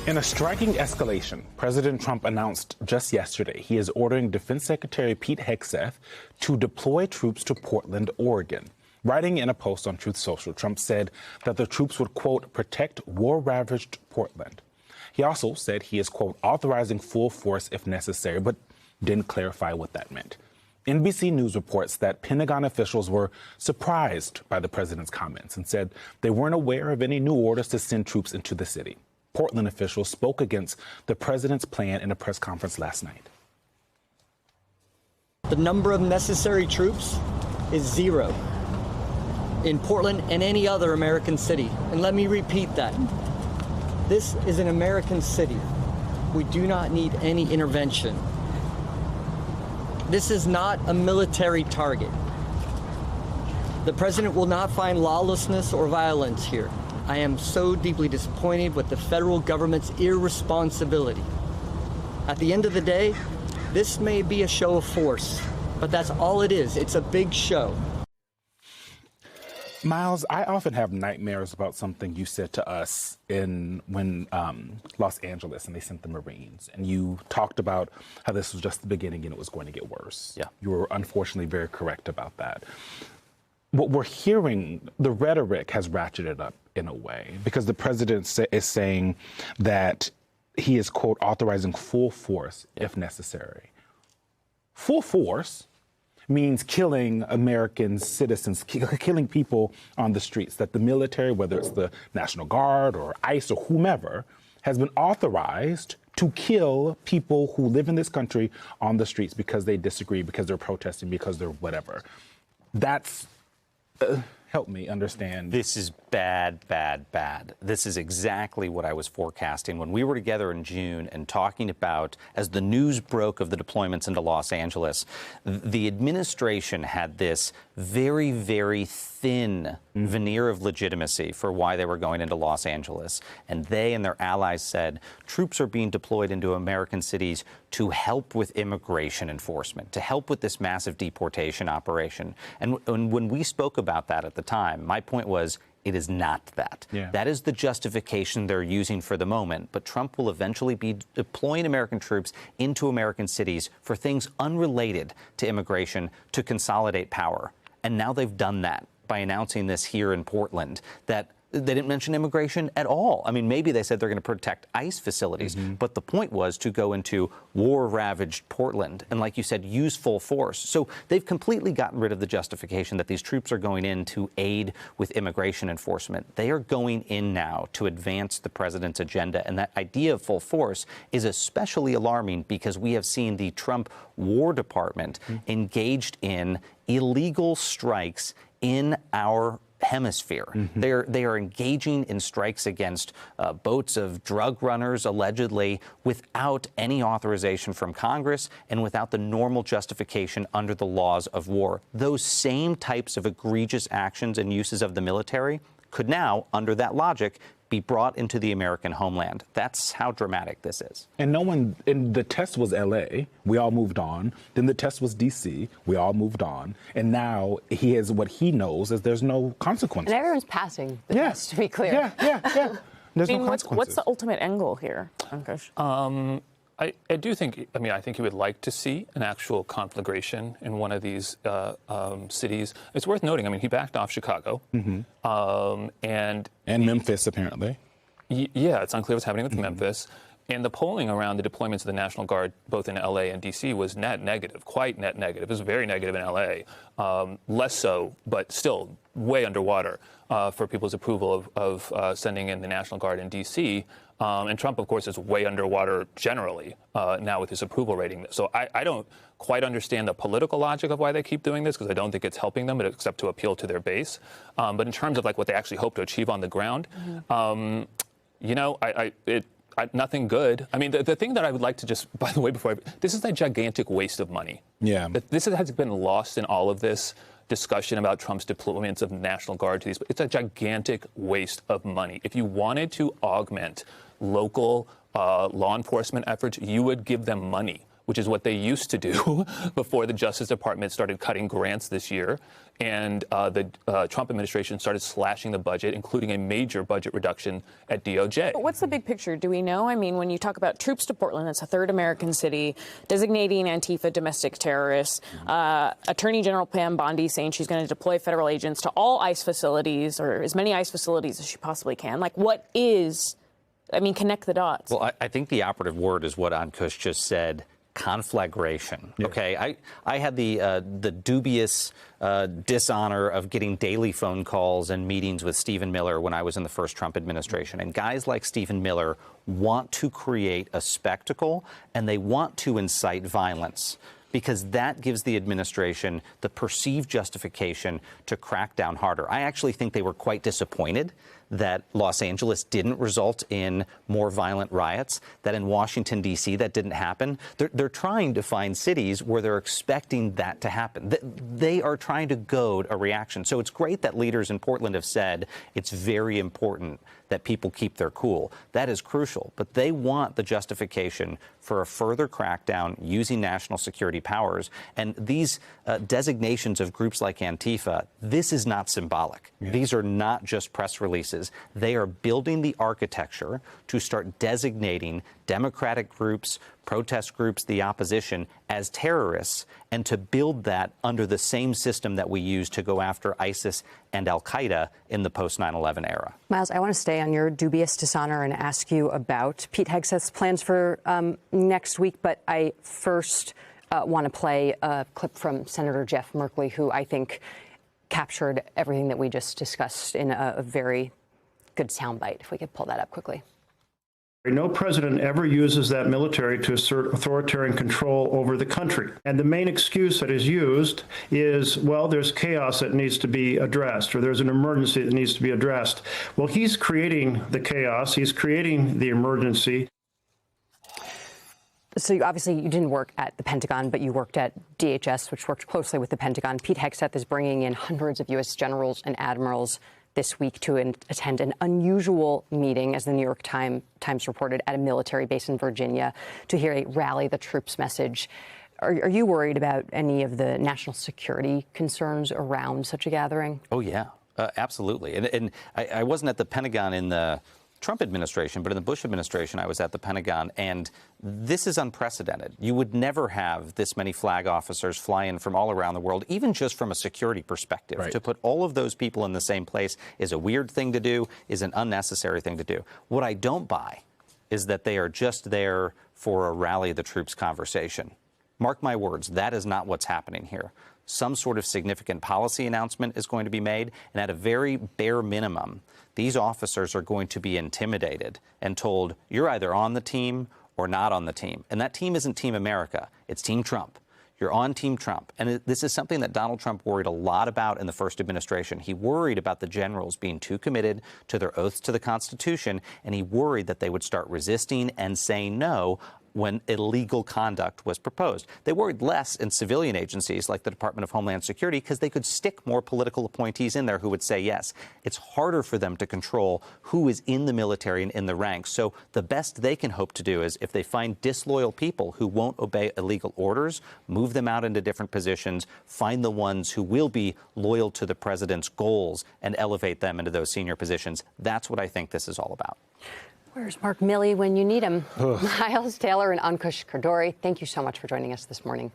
In a striking escalation, President Trump announced just yesterday he is ordering Defense Secretary Pete Hegseth to deploy troops to Portland, Oregon. Writing in a post on Truth Social, Trump said that the troops would, quote, protect war-ravaged Portland. He also said he is, quote, authorizing full force if necessary, but didn't clarify what that meant. NBC News reports that Pentagon officials were surprised by the president's comments and said they weren't aware of any new orders to send troops into the city. Portland officials spoke against the president's plan in a press conference last night. The number of necessary troops is 0 in Portland and any other American city. And let me repeat that. This is an American city. We do not need any intervention. This is not a military target. The president will not find lawlessness or violence here. I am so deeply disappointed with the federal government's irresponsibility. At the end of the day, this may be a show of force, but that's all it is. It's a big show. Miles, I often have nightmares about something you said to us when Los Angeles and they sent the Marines, and you talked about how this was just the beginning and it was going to get worse. Yeah. You were unfortunately very correct about that. What we're hearing, the rhetoric has ratcheted up in a way, because the president is saying that he is, quote, authorizing full force if necessary. Full force means killing American citizens, killing people on the streets, that the military, whether it's the National Guard or ICE or whomever, has been authorized to kill people who live in this country on the streets because they disagree, because they're protesting, because they're whatever. That's... help me understand. This is bad, bad, bad. This is exactly what I was forecasting when we were together in June and talking about, as the news broke of the deployments into Los Angeles, the administration had this very, very thin veneer of legitimacy for why they were going into Los Angeles. And they and their allies said troops are being deployed into American cities to help with immigration enforcement, to help with this massive deportation operation. And when we spoke about that at the time, my point was, it is not that. Yeah. That is the justification they're using for the moment. But Trump will eventually be deploying American troops into American cities for things unrelated to immigration to consolidate power. And now they've done that by announcing this here in Portland, that they didn't mention immigration at all. I mean, maybe they said they're going to protect ICE facilities, but the point was to go into war-ravaged Portland and, like you said, use full force. So they've completely gotten rid of the justification that these troops are going in to aid with immigration enforcement. They are going in now to advance the president's agenda, and that idea of full force is especially alarming because we have seen the Trump War Department engaged in illegal strikes in our hemisphere. They are engaging in strikes against boats of drug runners, allegedly, without any authorization from Congress and without the normal justification under the laws of war. Those same types of egregious actions and uses of the military could now, under that logic, be brought into the American homeland. That's how dramatic this is. And the test was L.A., we all moved on. Then the test was D.C., we all moved on. And now he has what he knows is there's no consequences. And everyone's passing the test, to be clear. Yeah. There's no consequences. What's the ultimate end goal here, Ankush? I do think, I think he would like to see an actual conflagration in one of these cities. It's worth noting, he backed off Chicago. And Memphis, apparently. Yeah, it's unclear what's happening with Memphis. And the polling around the deployments of the National Guard, both in L.A. and D.C., was net negative, quite net negative. It was very negative in L.A., less so, but still way underwater for people's approval of sending in the National Guard in D.C., and Trump, of course, is way underwater generally now with his approval rating. So I don't quite understand the political logic of why they keep doing this, because I don't think it's helping them, except to appeal to their base. But in terms of what they actually hope to achieve on the ground, nothing good. The thing that I would like to just, by the way, this is a gigantic waste of money. Yeah. This has been lost in all of this discussion about Trump's deployments of National Guard to these. It's a gigantic waste of money. If you wanted to augment local law enforcement efforts, you would give them money. which is what they used to do before the Justice Department started cutting grants this year. And the Trump administration started slashing the budget, including a major budget reduction at DOJ. But what's the big picture? Do we know? I mean, when you talk about troops to Portland, it's a third American city, designating Antifa domestic terrorists, Attorney General Pam Bondi saying she's going to deploy federal agents to all ICE facilities, or as many ICE facilities as she possibly can. Like, what is, I mean, connect the dots. Well, I think the operative word is what Ankush just said. Conflagration. Yeah. Okay, I had the dubious dishonor of getting daily phone calls and meetings with Stephen Miller when I was in the first Trump administration. And guys like Stephen Miller want to create a spectacle, and they want to incite violence, because that gives the administration the perceived justification to crack down harder. I actually think they were quite disappointed that Los Angeles didn't result in more violent riots, that in Washington, D.C., that didn't happen. They're trying to find cities where they're expecting that to happen. They are trying to goad a reaction. So it's great that leaders in Portland have said it's very important that people keep their cool. That is crucial. But they want the justification for a further crackdown using national security powers. And these designations of groups like Antifa, this is not symbolic. Yeah. These are not just press releases. They are building the architecture to start designating Democratic groups, protest groups, the opposition as terrorists, and to build that under the same system that we use to go after ISIS and al-Qaeda in the post-9/11 era. Miles, I want to stay on your dubious dishonor and ask you about Pete Hegseth's plans for next week, but I first want to play a clip from Senator Jeff Merkley, who I think captured everything that we just discussed in a very good soundbite. If we could pull that up quickly. No president ever uses that military to assert authoritarian control over the country. And the main excuse that is used is, well, there's chaos that needs to be addressed, or there's an emergency that needs to be addressed. Well, he's creating the chaos. He's creating the emergency. So obviously you didn't work at the Pentagon, but you worked at DHS, which worked closely with the Pentagon. Pete Hegseth is bringing in hundreds of U.S. generals and admirals this week to attend an unusual meeting, as the New York Times reported, at a military base in Virginia to hear a rally the troops message. Are you worried about any of the national security concerns around such a gathering? Oh, yeah, absolutely. And I wasn't at the Pentagon in the Trump administration, but in the Bush administration, I was at the Pentagon, and this is unprecedented. You would never have this many flag officers fly in from all around the world, even just from a security perspective. Right. To put all of those people in the same place is a weird thing to do, is an unnecessary thing to do. What I don't buy is that they are just there for a rally the troops conversation. Mark my words, that is not what's happening here. Some sort of significant policy announcement is going to be made, and at a very bare minimum, these officers are going to be intimidated and told, you're either on the team or not on the team. And that team isn't Team America, it's Team Trump. You're on Team Trump. And this is something that Donald Trump worried a lot about in the first administration. He worried about the generals being too committed to their oaths to the Constitution, and he worried that they would start resisting and saying no when illegal conduct was proposed. They worried less in civilian agencies like the Department of Homeland Security because they could stick more political appointees in there who would say yes. It's harder for them to control who is in the military and in the ranks. So the best they can hope to do is, if they find disloyal people who won't obey illegal orders, move them out into different positions, find the ones who will be loyal to the president's goals and elevate them into those senior positions. That's what I think this is all about. Where's Mark Milley when you need him? Miles Taylor and Ankush Khardori, thank you so much for joining us this morning.